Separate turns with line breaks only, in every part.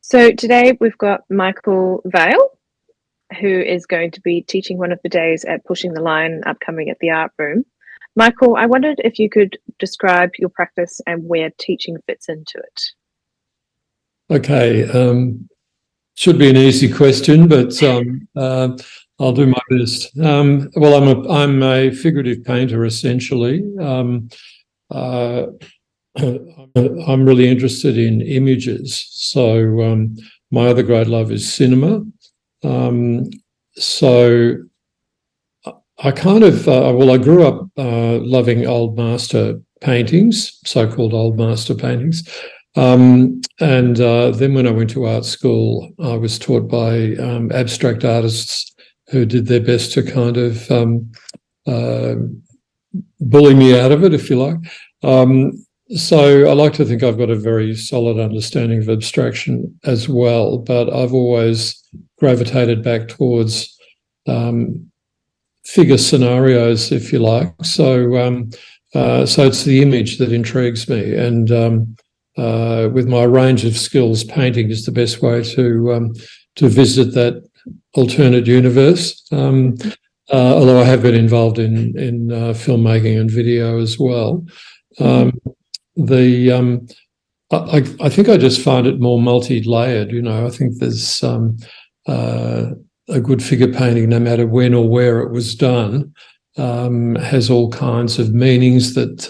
So today we've got Michael Vale, who is going to be teaching one of the days at Pushing the Line upcoming at the Art Room. Michael, I wondered if you could describe your practice and where teaching fits into it.
Okay, should be an easy question, but I'll do my best. Well, I'm a figurative painter essentially. I'm really interested in images, so my other great love is cinema. So I kind of I grew up loving old master paintings, so-called old master paintings. And then when I went to art school, I was taught by abstract artists who did their best to kind of bully me out of it, if you like. So I like to think I've got a very solid understanding of abstraction as well, but I've always gravitated back towards figure scenarios, if you like. So it's the image that intrigues me, and with my range of skills, painting is the best way to visit that alternate universe. Although I have been involved in filmmaking and video as well. I think I just find it more multi-layered. I think there's a good figure painting, no matter when or where it was done, has all kinds of meanings that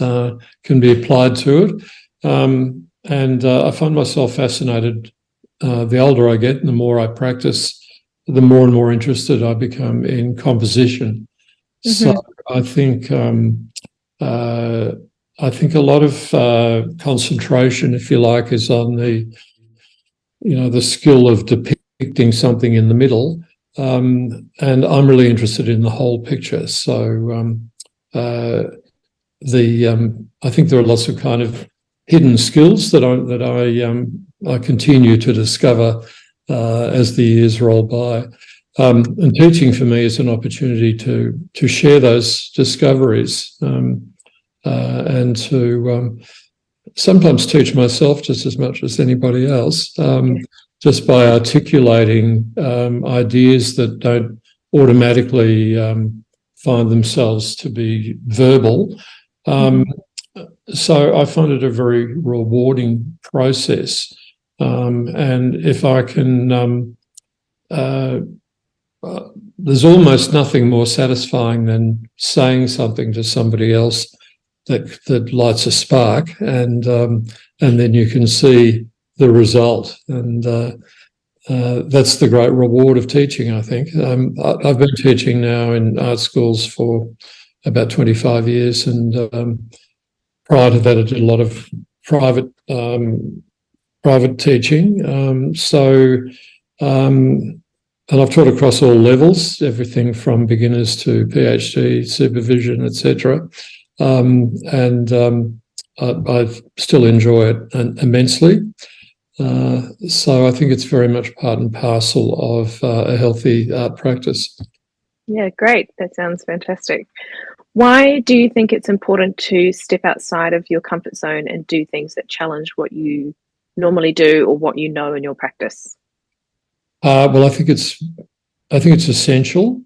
can be applied to it. And I find myself fascinated. The older I get and the more I practice, the more and more interested I become in composition. Mm-hmm. So I think a lot of concentration, if you like, is on the skill of depicting something in the middle. And I'm really interested in the whole picture. So I think there are lots of kind of hidden skills that I continue to discover as the years roll by. And teaching for me is an opportunity to share those discoveries and to sometimes teach myself just as much as anybody else, just by articulating ideas that don't automatically find themselves to be verbal. So I find it a very rewarding process. And if I can, there's almost nothing more satisfying than saying something to somebody else that lights a spark, and then you can see the result. And that's the great reward of teaching, I think. I've been teaching now in art schools for about 25 years, and prior to that, I did a lot of private teaching. And I've taught across all levels, everything from beginners to PhD, supervision, etc. I still enjoy it immensely. So I think it's very much part and parcel of a healthy art practice.
Yeah, great. That sounds fantastic. Why do you think it's important to step outside of your comfort zone and do things that challenge what you normally do or what you know in your practice?
Well, I think it's essential.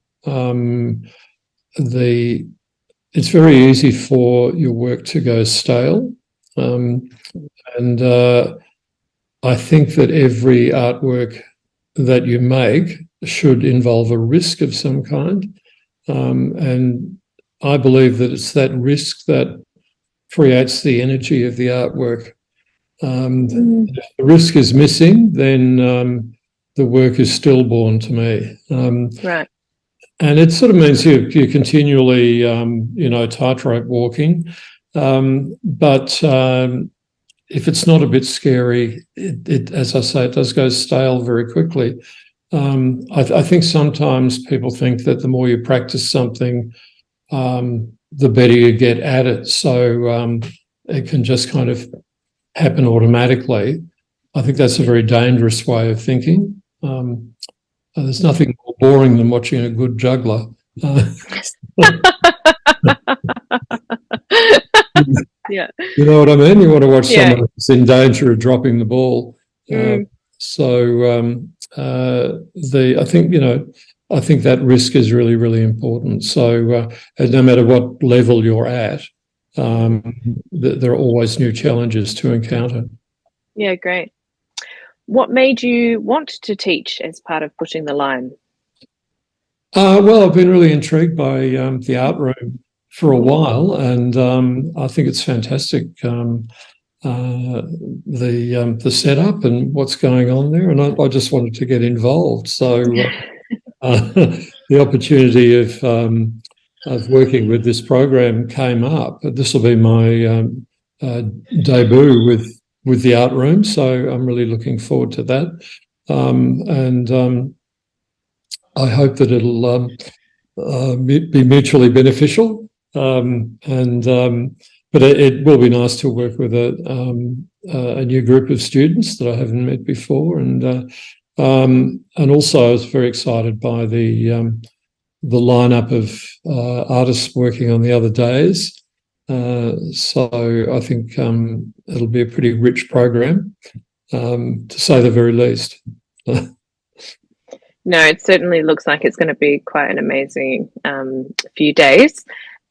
It's very easy for your work to go stale, and I think that every artwork that you make should involve a risk of some kind, and I believe that it's that risk that creates the energy of the artwork. If the risk is missing, then the work is stillborn to me.
Right.
And it sort of means you're continually, tightrope walking. But if it's not a bit scary, it, as I say, it does go stale very quickly. I think sometimes people think that the more you practice something, the better you get at it. So it can just kind of happen automatically. I think that's a very dangerous way of thinking. There's nothing more boring than watching a good juggler.
Yeah.
You know what I mean? You want to watch someone who's in danger of dropping the ball. So I think, I think that risk is really, really important. So no matter what level you're at, there are always new challenges to encounter.
Yeah, great. What made you want to teach as part of Pushing the Line?
Well, I've been really intrigued by the art room for a while, and I think it's fantastic. The setup and what's going on there, and I just wanted to get involved. So the opportunity of working with this program came up. This will be my debut with the art room, so I'm really looking forward to that. And I hope that it'll be mutually beneficial. But it will be nice to work with a new group of students that I haven't met before, and also I was very excited by the lineup of artists working on the other days. So I think it'll be a pretty rich program, to say the very least.
No, it certainly looks like it's going to be quite an amazing few days.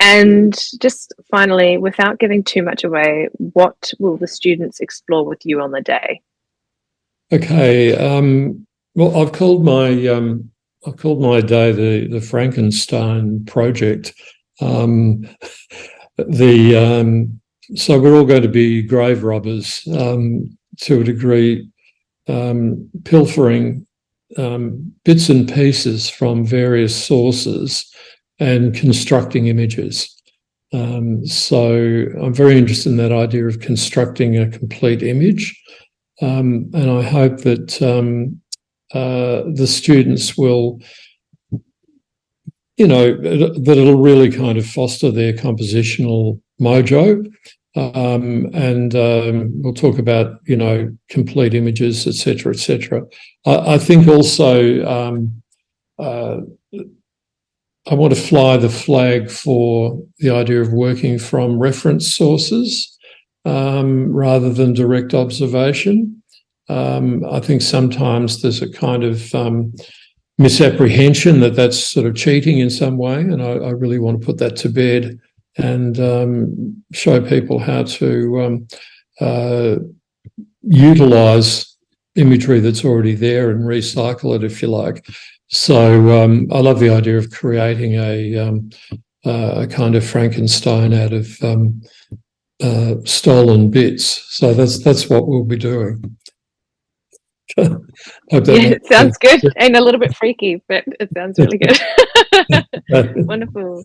And just finally, without giving too much away, what will the students explore with you on the day?
Okay. Well, I've called my day the Frankenstein project. So we're all going to be grave robbers, to a degree, pilfering bits and pieces from various sources and constructing images. So I'm very interested in that idea of constructing a complete image. And I hope that the students will, that it'll really kind of foster their compositional mojo. And we'll talk about, complete images, etc., etc. I think also I want to fly the flag for the idea of working from reference sources rather than direct observation. I think sometimes there's a kind of misapprehension that that's sort of cheating in some way, and I really want to put that to bed and show people how to utilise imagery that's already there and recycle it, if you like. So I love the idea of creating a kind of Frankenstein out of stolen bits. So that's what we'll be doing.
Yeah, it sounds good and a little bit freaky, but it sounds really good. Wonderful.